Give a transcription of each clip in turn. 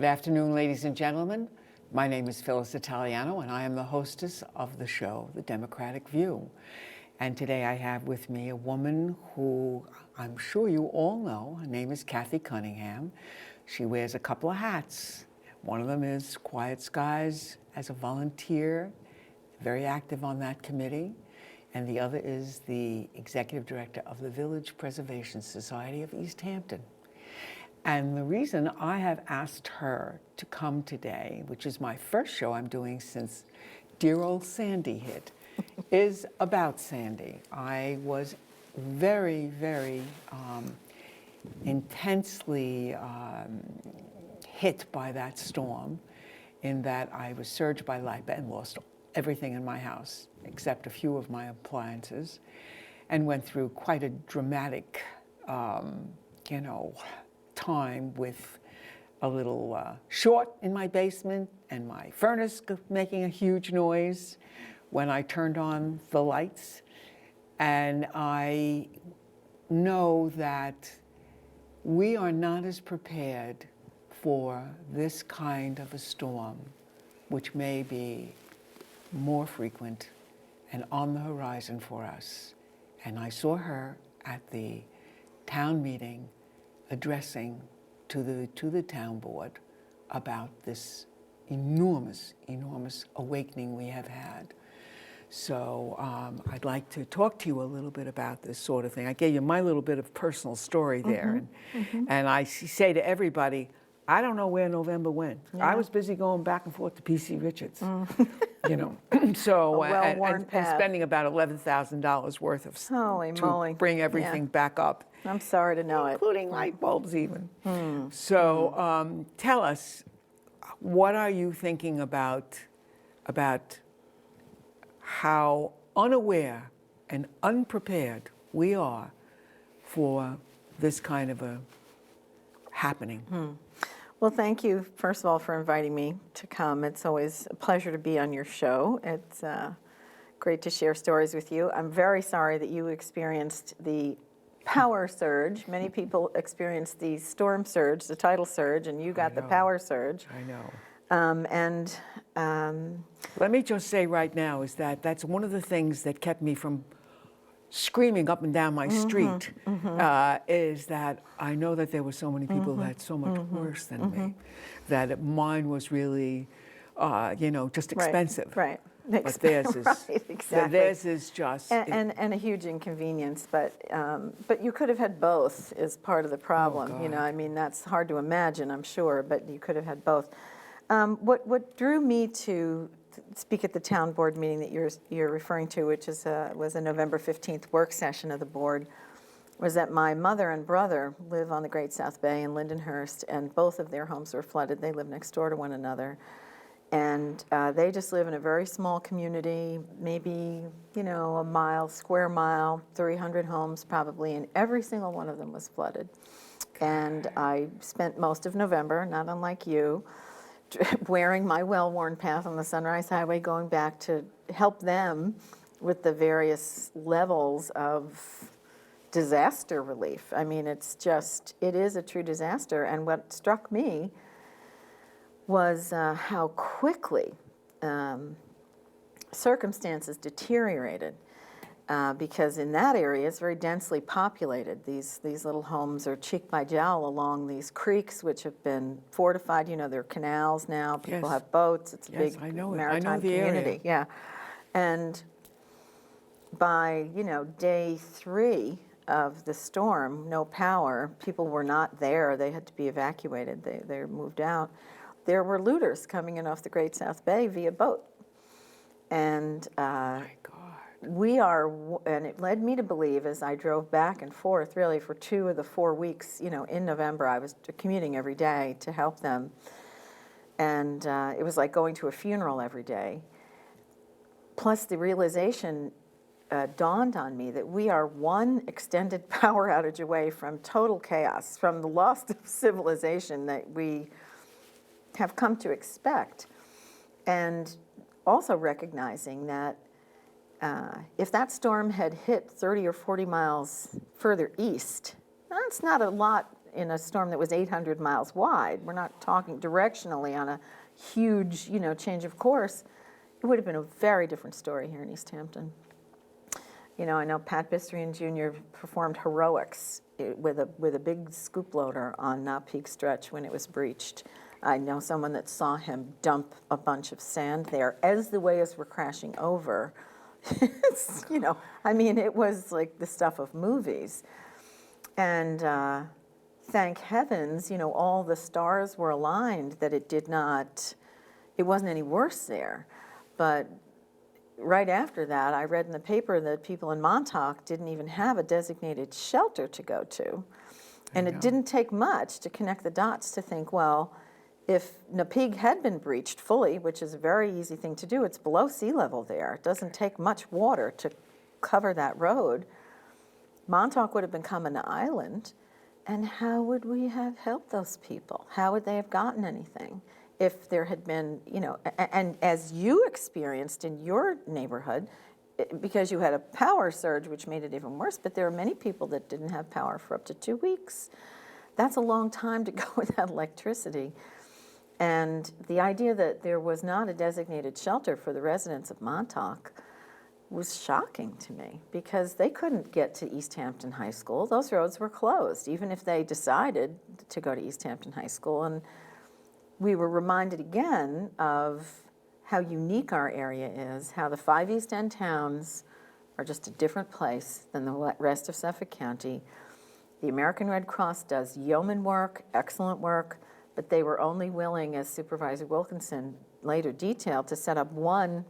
Good afternoon, ladies and gentlemen. My name is Phyllis Italiano, and I am the hostess of the show, The Democratic View. And today I have with me a woman who I'm sure you all know. Her name is Kathy Cunningham. She wears a couple of hats. One of them is Quiet Skies as a volunteer, very active on that committee. And the other is the executive director of the Village Preservation Society of East Hampton. And the reason I have asked her to come today, which is my first show I'm doing since dear old Sandy hit, is about Sandy. I was very, very intensely hit by that storm, in that I was surged by LIPA and lost everything in my house except a few of my appliances, and went through quite a dramatic, time with a little short in my basement and my furnace making a huge noise when I turned on the lights. And I know that we are not as prepared for this kind of a storm, which may be more frequent and on the horizon for us. And I saw her at the town meeting addressing to the town board about this enormous awakening we have had. So I'd like to talk to you a little bit about this sort of thing. I gave you my little bit of personal story there, and I say to everybody, I don't know where November went. Yeah. I was busy going back and forth to PC Richards, so and spending about $11,000 worth of to bring everything back up. I'm sorry to know including light bulbs even. So tell us, what are you thinking about how unaware and unprepared we are for this kind of a happening? Well, thank you, first of all, for inviting me to come. It's always a pleasure to be on your show. It's great to share stories with you. I'm very sorry that you experienced the power surge. Many people experienced the storm surge, the tidal surge, and you got the power surge. I know. Let me just say right now is that that's one of the things that kept me from screaming up and down my street, is that I know that there were so many people that had so much worse than me, that mine was really, just expensive. Right. But theirs is, exactly. Theirs is just... And a huge inconvenience, but you could have had both is part of the problem. Oh, I mean, that's hard to imagine, I'm sure, but you could have had both. What drew me to speak at the town board meeting that you're referring to, which was a November 15th work session of the board, was that my mother and brother live on the Great South Bay in Lindenhurst, and both of their homes were flooded. They live next door to one another. And they just live in a very small community, maybe, a square mile, 300 homes probably, and every single one of them was flooded. And I spent most of November, not unlike you, wearing my well-worn path on the Sunrise Highway, going back to help them with the various levels of disaster relief. I mean, it is a true disaster. And what struck me was how quickly circumstances deteriorated, because in that area it's very densely populated. These little homes are cheek by jowl along these creeks, which have been fortified. There are canals now. People have boats. It's a big maritime community. Area. Yeah, and by day 3 of the storm, no power. People were not there. They had to be evacuated. They moved out. There were looters coming in off the Great South Bay via boat. And my God. And it led me to believe, as I drove back and forth really for 2 of the 4 weeks, in November, I was commuting every day to help them. And it was like going to a funeral every day. Plus the realization dawned on me that we are one extended power outage away from total chaos, from the loss of civilization that we have come to expect. And also recognizing that if that storm had hit 30 or 40 miles further east, that's not a lot in a storm that was 800 miles wide. We're not talking directionally on a huge, change of course. It would have been a very different story here in East Hampton. I know Pat Bistrian Jr. performed heroics with a big scoop loader on Peak Stretch when it was breached. I know someone that saw him dump a bunch of sand there as the waves were crashing over. It was like the stuff of movies. And thank heavens, all the stars were aligned that it wasn't any worse there. But right after that, I read in the paper that people in Montauk didn't even have a designated shelter to go to. And it didn't take much to connect the dots to think, well, if Napeague had been breached fully, which is a very easy thing to do, it's below sea level there. It doesn't take much water to cover that road. Montauk would have become an island. And how would we have helped those people? How would they have gotten anything if there had been, and as you experienced in your neighborhood, because you had a power surge, which made it even worse, but there are many people that didn't have power for up to 2 weeks. That's a long time to go without electricity. And the idea that there was not a designated shelter for the residents of Montauk was shocking to me, because they couldn't get to East Hampton High School. Those roads were closed, even if they decided to go to East Hampton High School. And we were reminded again of how unique our area is, how the 5 East End towns are just a different place than the rest of Suffolk County. The American Red Cross does yeoman work, excellent work, but they were only willing, as Supervisor Wilkinson later detailed, to set up one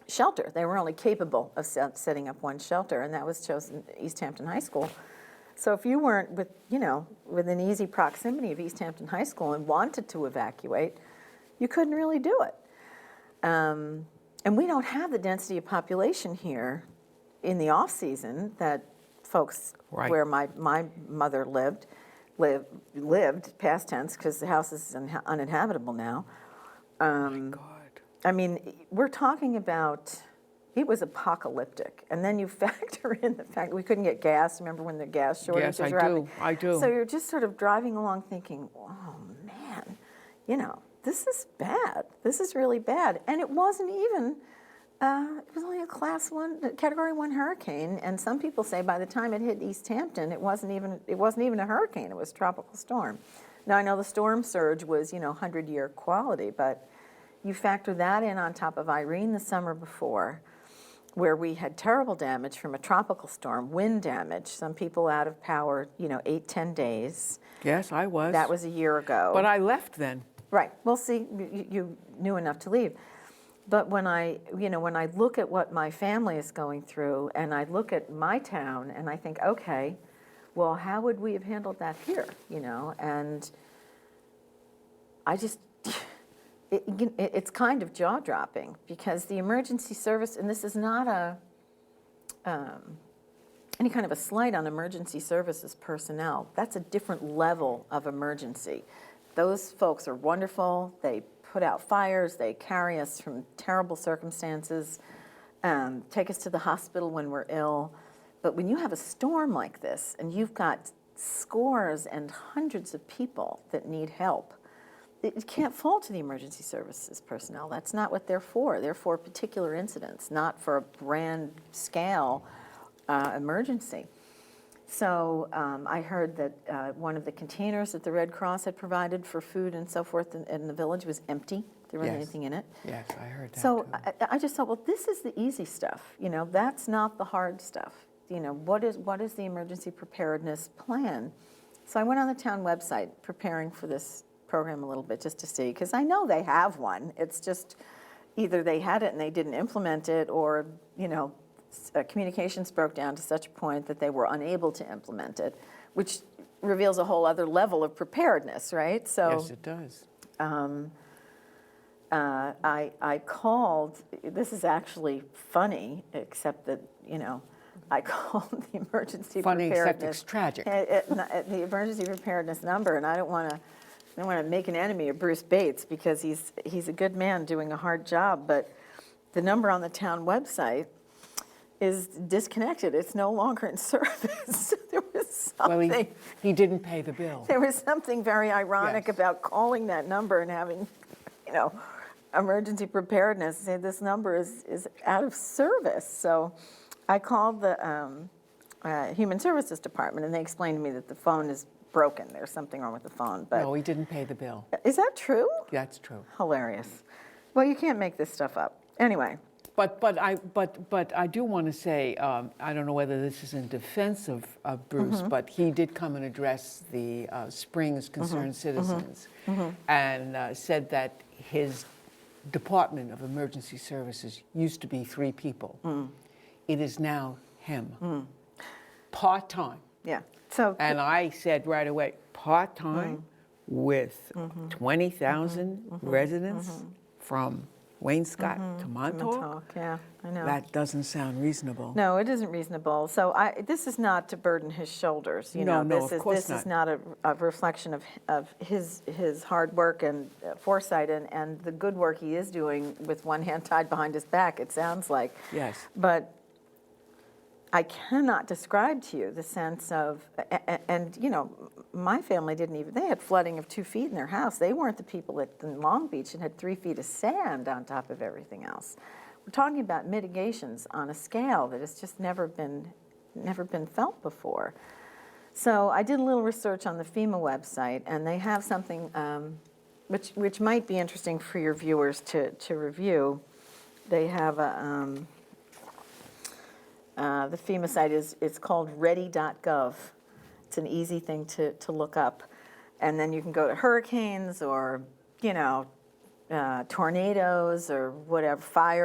shelter. They were only capable of setting up one shelter, and that was chosen East Hampton High School. So if you weren't within easy proximity of East Hampton High School and wanted to evacuate, you couldn't really do it. And we don't have the density of population here in the off-season that folks where my mother lived, past tense, because the house is uninhabitable now. Oh my God. We're talking about, it was apocalyptic. And then you factor in the fact we couldn't get gas. Remember when the gas shortages were happening? Yes, I do. So you're just sort of driving along thinking, oh man, this is bad. This is really bad. And it wasn't even, it was only a Category 1 hurricane. And some people say by the time it hit East Hampton, it wasn't even a hurricane. It was a tropical storm. Now I know the storm surge was, 100-year quality, but you factor that in on top of Irene the summer before, where we had terrible damage from a tropical storm, wind damage, some people out of power, 8-10 days. Yes, I was. That was a year ago. But I left then. Right. Well, see, you knew enough to leave. But when I look at what my family is going through, and I look at my town, and I think, okay, well, how would we have handled that here? And I just, it's kind of jaw-dropping, because the emergency service, and this is not any kind of a slight on emergency services personnel, that's a different level of emergency. Those folks are wonderful. They put out fires. They carry us from terrible circumstances, take us to the hospital when we're ill. But when you have a storm like this, and you've got scores and hundreds of people that need help, it can't fall to the emergency services personnel. That's not what they're for. They're for particular incidents, not for a grand scale emergency. So I heard that one of the containers that the Red Cross had provided for food and so forth in the village was empty. There wasn't anything in it. Yes, I heard that So too. I just thought, well, this is the easy stuff. That's not the hard stuff. What is the emergency preparedness plan? So I went on the town website preparing for this program a little bit just to see, because I know they have one. It's just either they had it and they didn't implement it, or communications broke down to such a point that they were unable to implement it, which reveals a whole other level of preparedness, right? So Yes, it does. I called, this is actually funny, except that, I called the emergency Funny, except preparedness. it's tragic. The emergency preparedness number, and I don't want to make an enemy of Bruce Bates, because he's a good man doing a hard job, but the number on the town website is disconnected. It's no longer in service. There was Well, something. he didn't pay the bill. There was something very ironic Yes. about calling that number and having, emergency preparedness say this number is out of service. So I called the Human Services Department, and they explained to me that the phone is broken. There's something wrong with the phone. But No, he didn't pay the bill. is that true? That's true. Hilarious. Well, you can't make this stuff up. Anyway. But I do want to say, I don't know whether this is in defense of Bruce, but he did come and address the Springs Concerned Citizens and said that his Department of Emergency Services used to be 3 people. It is now him, part-time. Yeah. So. And I said right away, part-time with 20,000 residents from Wainscott to Montauk? Yeah, I know. That doesn't sound reasonable. No, it isn't reasonable. So this is not to burden his shoulders. No, this of course is not a reflection of his hard work and foresight and the good work he is doing with one hand tied behind his back, it sounds like. Yes. But I cannot describe to you the sense of, and my family didn't even, they had flooding of 2 feet in their house. They weren't the people in Long Beach and had 3 feet of sand on top of everything else. We're talking about mitigations on a scale that has just never been felt before. So I did a little research on the FEMA website, and they have something which might be interesting for your viewers to review. They have the FEMA site it's called ready.gov. It's an easy thing to look up. And then you can go to hurricanes or, tornadoes or whatever,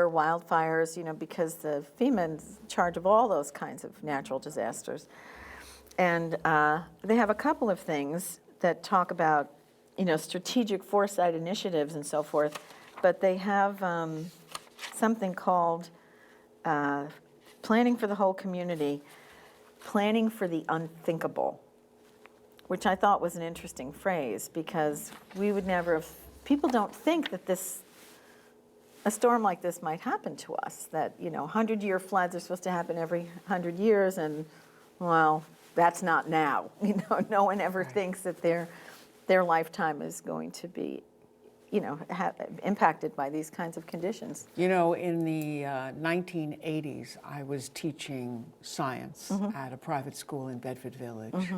wildfires, because the FEMA is in charge of all those kinds of natural disasters. And they have a couple of things that talk about, strategic foresight initiatives and so forth. But they have something called planning for the whole community, planning for the unthinkable, which I thought was an interesting phrase because we would never have, people don't think that a storm like this might happen to us, that, 100-year floods are supposed to happen every 100 years, and, well, that's not now. No one ever thinks that their lifetime is going to be impacted by these kinds of conditions. In the 1980s, I was teaching science at a private school in Bedford Village.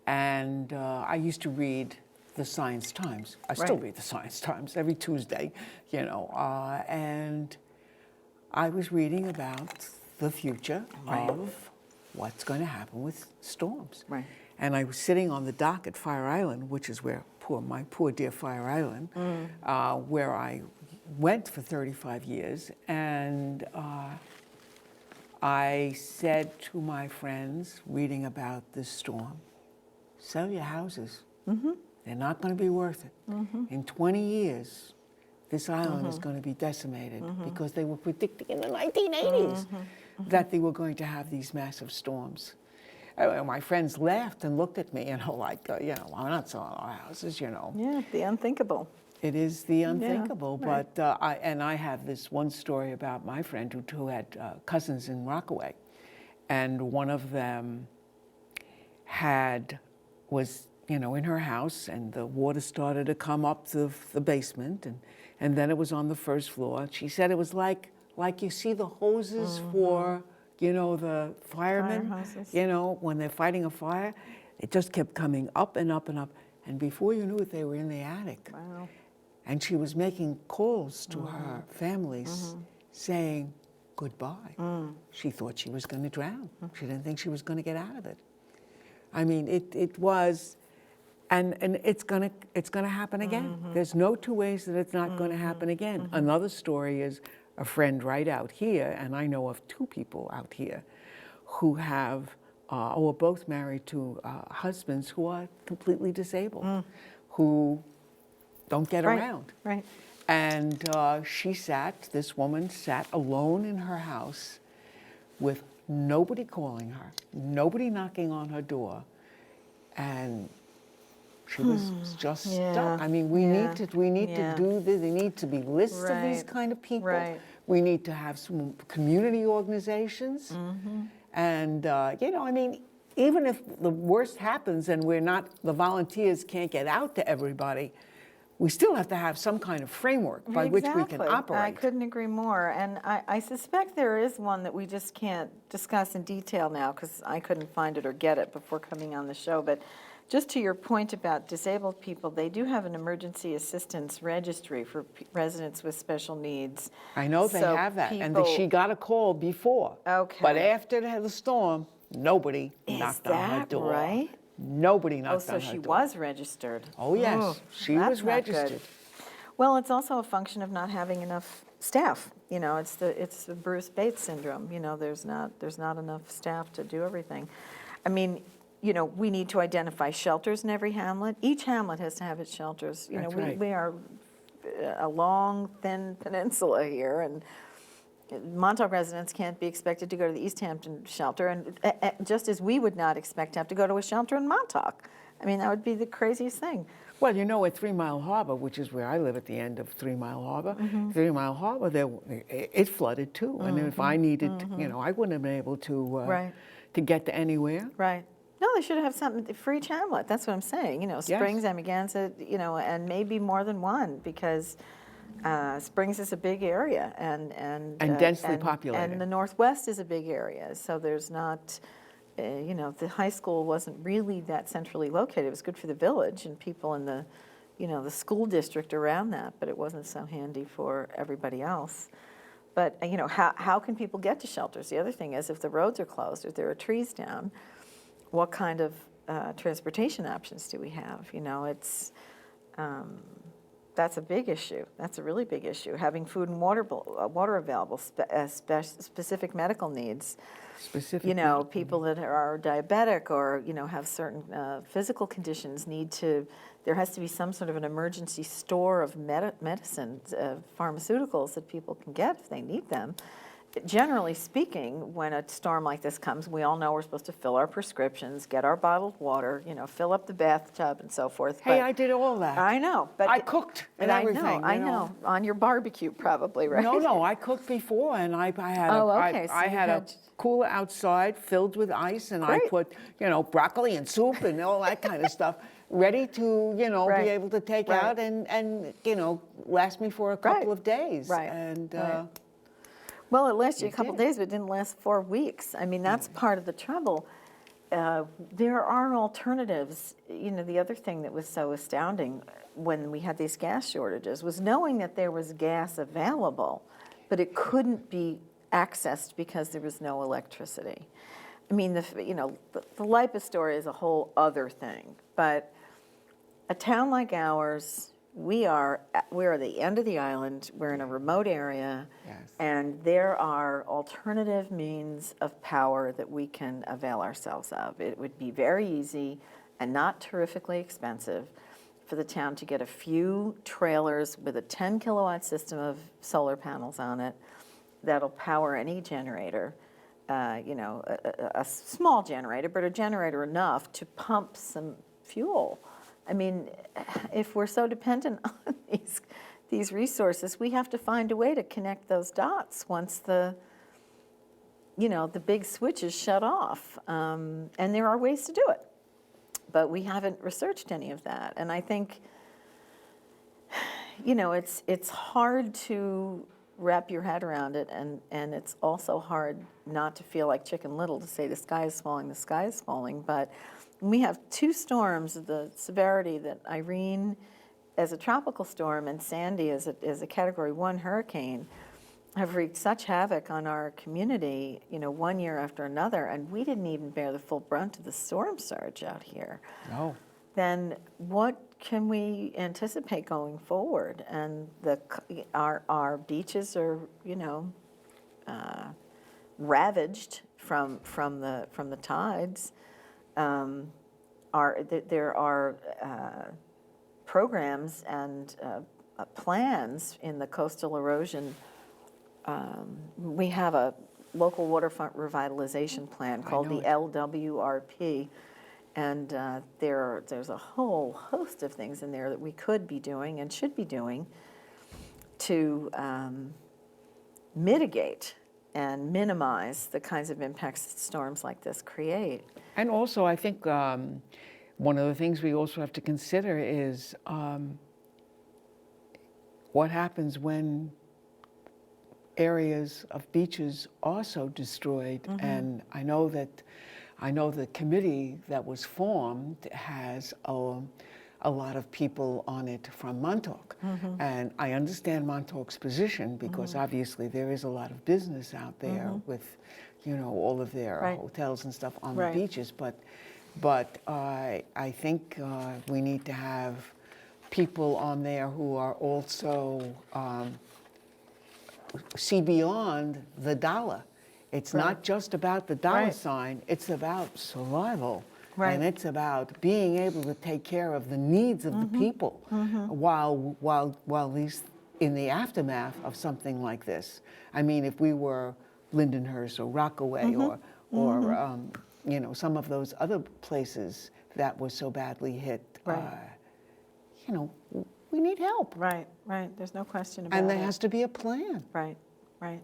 And I used to read the Science Times. I still read the Science Times every Tuesday, and I was reading about the future of what's going to happen with storms. Right. And I was sitting on the dock at Fire Island, which is where my poor dear Fire Island, where I went for 35 years. And I said to my friends reading about this storm, sell your houses. They're not going to be worth it. In 20 years, this island is going to be decimated because they were predicting in the 1980s that they were going to have these massive storms. My friends laughed and looked at me, like, we're not selling our houses, Yeah, the unthinkable. It is the unthinkable, right. but I have this one story about my friend who had cousins in Rockaway, and one of them was in her house, and the water started to come up the basement, and then it was on the first floor. She said it was like you see the hoses for the firemen, Fire hoses. when they're fighting a fire. It just kept coming up and up and up, and before you knew it, they were in the attic. Wow. And she was making calls to her families saying goodbye. She thought she was going to drown. She didn't think she was going to get out of it. I mean, it was, and it's going to happen again. There's no 2 ways that it's not going to happen again. Another story is a friend right out here, and I know of 2 people out here who are both married to husbands who are completely disabled, who don't get around. Right. And this woman sat alone in her house with nobody calling her, nobody knocking on her door, and She was just Yeah, stuck. I mean, we yeah, need to yeah. do this. There need to be lists of these Right, kind of people. right. We need to have some community organizations. And, I mean, even if the worst happens and the volunteers can't get out to everybody, we still have to have some kind of framework by which we can Exactly. operate. I couldn't agree more. And I suspect there is one that we just can't discuss in detail now because I couldn't find it or get it before coming on the show. But just to your point about disabled people, they do have an emergency assistance registry for residents with special needs. I know they So have that, and people- she got a call before. Okay. But after the storm, nobody Is knocked on her that door. right? Nobody Oh, knocked so on her she door. was registered. Oh, yes, Ooh, she that's was not good. registered. Well, it's also a function of not having enough staff. It's the Bruce Bates syndrome. There's not enough staff to do everything. I mean, we need to identify shelters in every hamlet. Each hamlet has to have its shelters. That's right. We are a long, thin peninsula here, and Montauk residents can't be expected to go to the East Hampton shelter, and just as we would not expect to have to go to a shelter in Montauk. I mean, that would be the craziest thing. Well, at 3 Mile Harbor, which is where I live at the end of 3 Mile Harbor, 3 Mile Harbor, it flooded too. And if I needed, I wouldn't have been able to Right. to get to anywhere. Right. No, they should have something for each hamlet. That's what I'm saying. Springs, Amagansett, and maybe more than one, because Springs is a big area, and densely populated. and the Northwest is a big area. So there's not, the high school wasn't really that centrally located. It was good for the village and people in the, the school district around that, but it wasn't so handy for everybody else. But how can people get to shelters? The other thing is, if the roads are closed, if there are trees down, what kind of transportation options do we have? That's a big issue. That's a really big issue. Having food and water available, specific medical needs. Specific. People that are diabetic or have certain physical conditions there has to be some sort of an emergency store of medicines, pharmaceuticals that people can get if they need them. Generally speaking, when a storm like this comes, we all know we're supposed to fill our prescriptions, get our bottled water, fill up the bathtub and so forth. Hey, But I did all that. I know, but I cooked and everything. I know. On your barbecue, probably, right? No, I cooked before, and I had Oh, okay, so I you had a had- cooler outside filled with ice, and I Great. put broccoli and soup and all that kind of stuff ready to Right. be able to take Right. out and last me for a couple Right. of days. Right. And Right. Well, it lasted you a couple did. days, but it didn't last 4 weeks. I mean, that's part of the trouble. There are alternatives. The other thing that was so astounding when we had these gas shortages was knowing that there was gas available, but it couldn't be accessed because there was no electricity. I mean, the LIPA story is a whole other thing, but a town like ours, we're at the end of the island, we're in a remote area, Yes. and there are alternative means of power that we can avail ourselves of. It would be very easy and not terrifically expensive for the town to get a few trailers with a 10 kilowatt system of solar panels on it that'll power any generator, a small generator, but a generator enough to pump some fuel. I mean, if we're so dependent on these resources, we have to find a way to connect those dots once the big switch is shut off. And there are ways to do it, but we haven't researched any of that. And I think, it's hard to wrap your head around it, and it's also hard not to feel like Chicken Little to say the sky is falling, but we have 2 storms of the severity that Irene as a tropical storm and Sandy as a Category 1 hurricane have wreaked such havoc on our community, one year after another, and we didn't even bear the full brunt of the storm surge out here. No. Then what can we anticipate going forward? And our beaches are, ravaged from the tides. There are programs and plans in the coastal erosion. We have a local waterfront revitalization plan called the LWRP, And there's a whole host of things in there that we could be doing and should be doing to mitigate and minimize the kinds of impacts that storms like this create. And also, I think one of the things we also have to consider is what happens when areas of beaches are so destroyed. Mm-hmm. And I know the committee that was formed has a lot of people on it from Montauk. Mm-hmm. And I understand Montauk's position because mm-hmm. obviously there is a lot of business out there mm-hmm. with, all of their right. hotels and stuff on right. the beaches. But I think we need to have people on there who are also see beyond the dollar. It's right. not just about the dollar right. sign, it's about survival. Right. And it's about being able to take care of the needs of mm-hmm. the people mm-hmm. while these, in the aftermath of something like this. I mean, if we were Lindenhurst or Rockaway mm-hmm. or mm-hmm. Some of those other places that were so badly hit, right. We need help. Right, right. There's no question about it. And there has to be a plan. Right, right.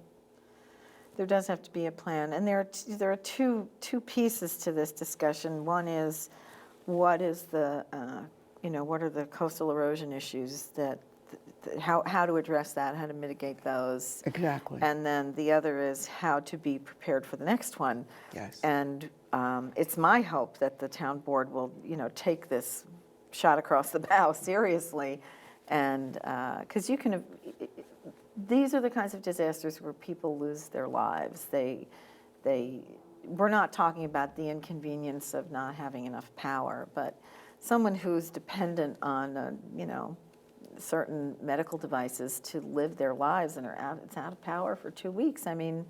There does have to be a plan. And there are two pieces to this discussion. One is what is the, what are the coastal erosion issues how to address that, how to mitigate those. Exactly. And then the other is how to be prepared for the next one. Yes. And it's my hope that the town board will, take this shot across the bow seriously. And because these are the kinds of disasters where people lose their lives. We're not talking about the inconvenience of not having enough power, but someone who's dependent on, certain medical devices to live their lives and it's out of power for 2 weeks. I mean,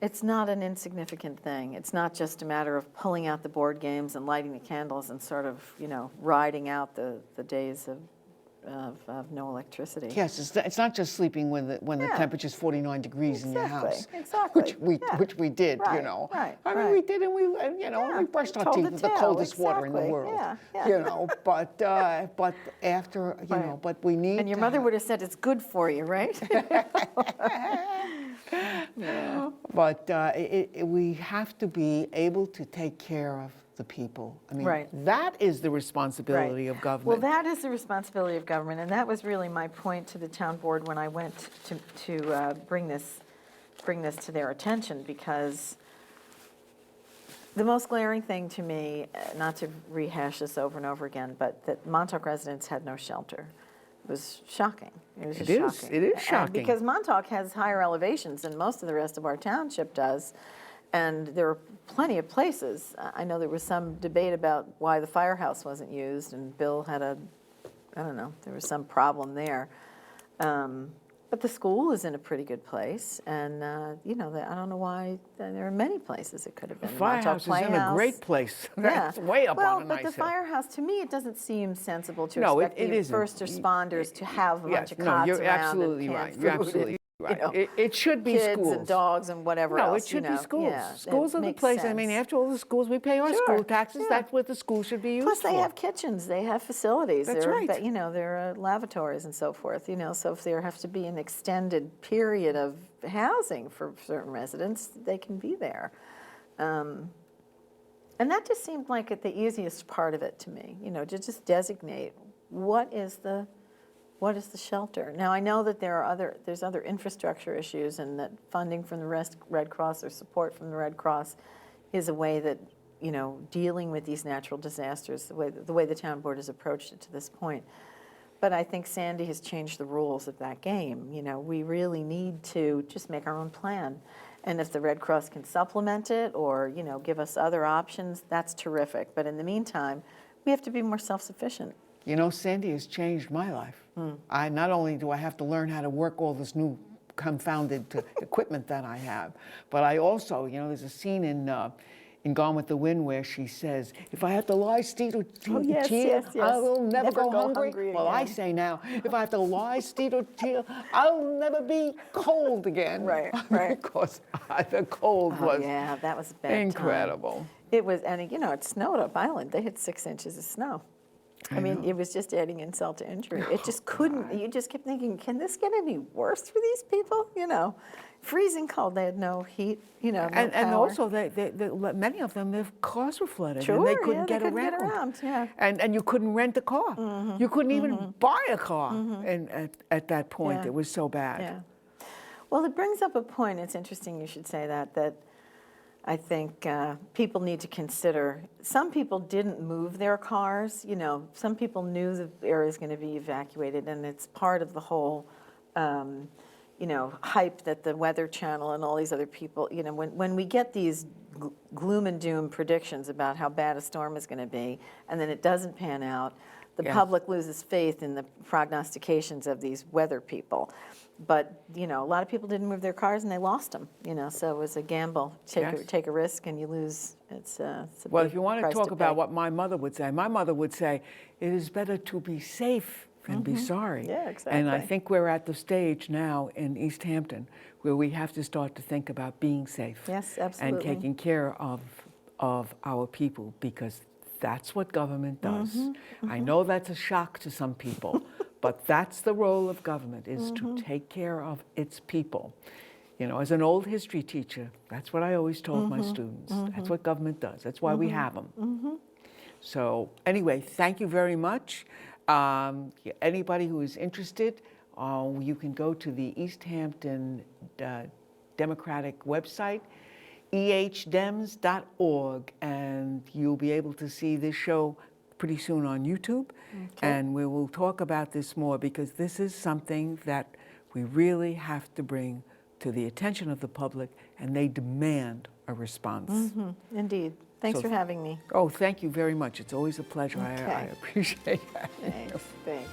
it's not an insignificant thing. It's not just a matter of pulling out the board games and lighting the candles and sort of, riding out the days of no electricity. Yes, it's not just sleeping when the temperature's 49 degrees in your house. Exactly. Which we did, Right. I mean, we did, and we brushed our teeth with the coldest water in the world. But after, but we need. And your mother would have said it's good for you, right? Yeah. But we have to be able to take care of the people. I mean, right. that is the responsibility right. of government. Well, that is the responsibility of government, and that was really my point to the town board when I went to bring this to their attention, because the most glaring thing to me, not to rehash this over and over again, but that Montauk residents had no shelter. It was shocking. It was just shocking. It is shocking. Because Montauk has higher elevations than most of the rest of our township does. And there are plenty of places. I know there was some debate about why the firehouse wasn't used, and Bill had there was some problem there. But the school is in a pretty good place, and I don't know why. There are many places it could have been. The firehouse is in a great place. That's way up on a nice hill. Well, but the firehouse, to me, it doesn't seem sensible to expect the first responders to have a bunch of cots you're around absolutely and right. food you're absolutely right. It should be kids schools. and dogs and whatever else. No, it should be schools. Yeah, schools are the place. Sense. I mean, after all, the schools, we pay our school taxes. Yeah. That's what the school should be used for. Plus, they have kitchens. They have facilities. That's right. There are lavatories and so forth. So if there has to be an extended period of housing for certain residents, they can be there. And that just seemed like the easiest part of it to me. To just designate what is the shelter. Now, I know that there's other infrastructure issues, and that funding from the Red Cross or support from the Red Cross is a way that, dealing with these natural disasters, the way the town board has approached it to this point. But I think Sandy has changed the rules of that game. We really need to just make our own plan. And if the Red Cross can supplement it or, give us other options, that's terrific. But in the meantime, we have to be more self-sufficient. Sandy has changed my life. Not only do I have to learn how to work all this new confounded equipment that I have, but I also, there's a scene in Gone with the Wind where she says, if I have to lie still Oh, yes, till, yes, I yes. will never go hungry. hungry Well, I again. say now, if I have to lie still till, I'll never be cold again. Right, right. Because the cold Oh, was yeah, that was a bad time. incredible. It was, and you know, it snowed up Island. They hit 6 inches of snow. I mean, know. it was just adding insult to injury. It just couldn't, you just kept thinking, can this get any worse for these people? You know, freezing cold, they had no heat, you know, no And power. also, many of them, their cars were flooded, Sure, and they yeah, couldn't they get couldn't around. get around, yeah. And you couldn't rent a car. You couldn't even buy a car. And at that point, Yeah. it was so bad. Yeah. Well, it brings up a point, it's interesting you should say that I think people need to consider. Some people didn't move their cars, you know, some people knew the area was going to be evacuated, and it's part of the whole, you know, hype that the Weather Channel and all these other people, you know, when we get these gloom and doom predictions about how bad a storm is going to be, and then it doesn't pan out, the Yeah. public loses faith in the prognostications of these weather people. But, you know, a lot of people didn't move their cars and they lost them, you know, so it was a gamble. Yes. Take a risk and you lose. It's a Well, big if you want to price talk about pay. what my mother would say, it is better to be safe than be sorry. Yeah, And I exactly. think we're at the stage now in East Hampton where we have to start to think about being safe. Yes, And absolutely. taking care of our people, because that's what government does. I know that's a shock to some people, but that's the role of government, is to take care of its people. You know, as an old history teacher, that's what I always told my students. That's what government does. That's why we have them. So anyway, thank you very much. Anybody who is interested, you can go to the East Hampton Democratic website, ehdems.org, and you'll be able to see this show pretty soon on YouTube. And we will talk about this more, because this is something that we really have to bring to the attention of the public, and they demand a response. Indeed. Thanks So- for having me. Oh, thank you very much. It's always a pleasure. I Okay. appreciate that. Thanks. Thanks.